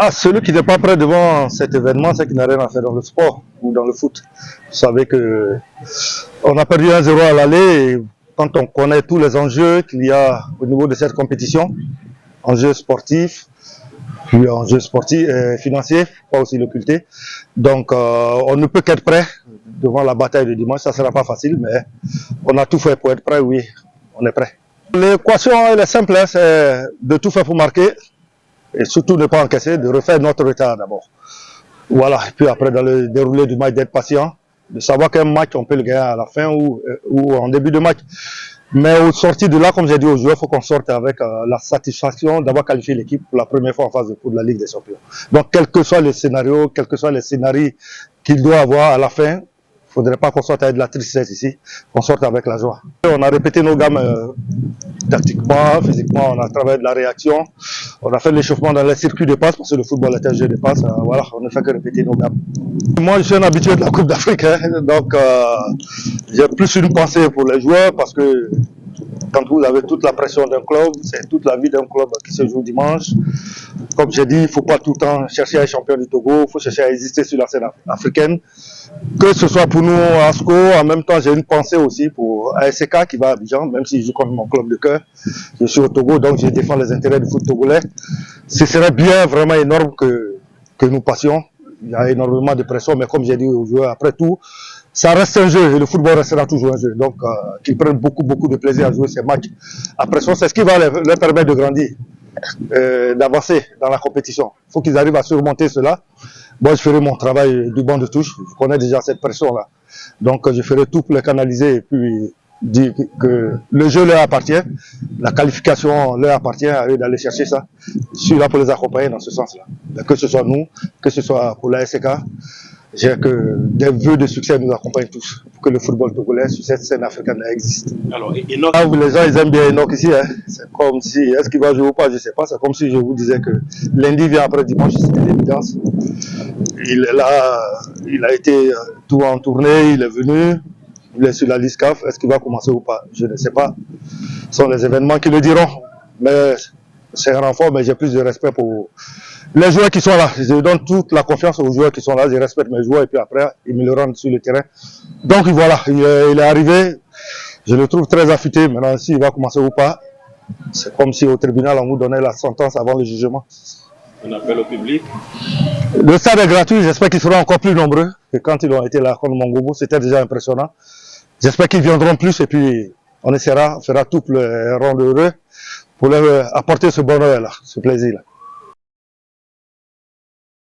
Ah, celui qui n'est pas prêt devant cet événement, c'est qu'il n'a rien à faire dans le sport ou dans le foot. Vous savez que on a perdu 1-0 à l'aller et quand on connaît tous les enjeux qu'il y a au niveau de cette compétition, enjeux sportifs, puis enjeux sportifs et financiers, pas aussi l'occulter. Donc on ne peut qu'être prêt devant la bataille de dimanche. Ça ne sera pas facile, mais on a tout fait pour être prêt, oui, on est prêt. L'équation elle est simple, hein, c'est de tout faire pour marquer. Et surtout ne pas encaisser, de refaire notre retard d'abord. Voilà, et puis après dans le déroulé du match d'être patient, de savoir qu'un match on peut le gagner à la fin ou en début de match. Mais au sortir de là, comme j'ai dit aux joueurs, il faut qu'on sorte avec la satisfaction d'avoir qualifié l'équipe pour la première fois en phase de poule de la Ligue des Champions. Donc quel que soit le scénario, quels que soient les scénarios qu'il doit avoir à la fin, il ne faudrait pas qu'on sorte avec de la tristesse ici, qu'on sorte avec la joie. On a répété nos gammes tactiquement, physiquement, on a travaillé de la réaction, on a fait l'échauffement dans les circuits de passe parce que le football est un jeu de passe. Voilà, on ne fait que répéter nos gammes. Moi, je suis un habitué de la Coupe d'Afrique, hein, donc j'ai plus une pensée pour les joueurs parce que quand vous avez toute la pression d'un club, c'est toute la vie d'un club qui se joue dimanche. Comme j'ai dit, il ne faut pas tout le temps chercher à être champion du Togo, il faut chercher à exister sur la scène africaine. Que ce soit pour nous à ASCO, en même temps j'ai une pensée aussi pour ASK qui va à Abidjan, même si je joue contre mon club de cœur. Je suis au Togo, donc je défends les intérêts du foot togolais. Ce serait bien vraiment énorme que nous passions. Il y a énormément de pression, mais comme j'ai dit aux joueurs, après tout, ça reste un jeu et le football restera toujours un jeu. Donc qu'ils prennent beaucoup de plaisir à jouer ces matchs. À pression, c'est ce qui va leur permettre de grandir, d'avancer dans la compétition. Il faut qu'ils arrivent à surmonter cela. Moi, je ferai mon travail du banc de touche. Je connais déjà cette pression-là. Donc, je ferai tout pour les canaliser et puis dire que le jeu leur appartient, la qualification leur appartient à eux d'aller chercher ça. Je suis là pour les accompagner dans ce sens-là. Que ce soit nous, que ce soit pour la SK, j'ai que des vœux de succès nous accompagnent tous pour que le football togolais sur cette scène africaine existe. Alors, Enoch... Les gens ils aiment bien Enoch ici. Hein. C'est comme si, est-ce qu'il va jouer ou pas, je ne sais pas. C'est comme si je vous disais que lundi vient après dimanche, c'était l'évidence. Il est là, il a été tout en tournée, il est venu, il est sur la liste CAF. Est-ce qu'il va commencer ou pas? Je ne sais pas. Ce sont les événements qui le diront. Mais c'est un renfort, mais j'ai plus de respect pour les joueurs qui sont là. Je donne toute la confiance aux joueurs qui sont là. Je respecte mes joueurs et puis après, ils me le rendent sur le terrain. Donc voilà, il est arrivé. Je le trouve très affûté. Maintenant, s'il va commencer ou pas, c'est comme si au tribunal, on vous donnait la sentence avant le jugement. On appelle au public. Le stade est gratuit. J'espère qu'ils seront encore plus nombreux que quand ils ont été là contre Mongobo. C'était déjà impressionnant. J'espère qu'ils viendront plus et puis on fera tout pour les rendre heureux, pour leur apporter ce bonheur-là, ce plaisir-là.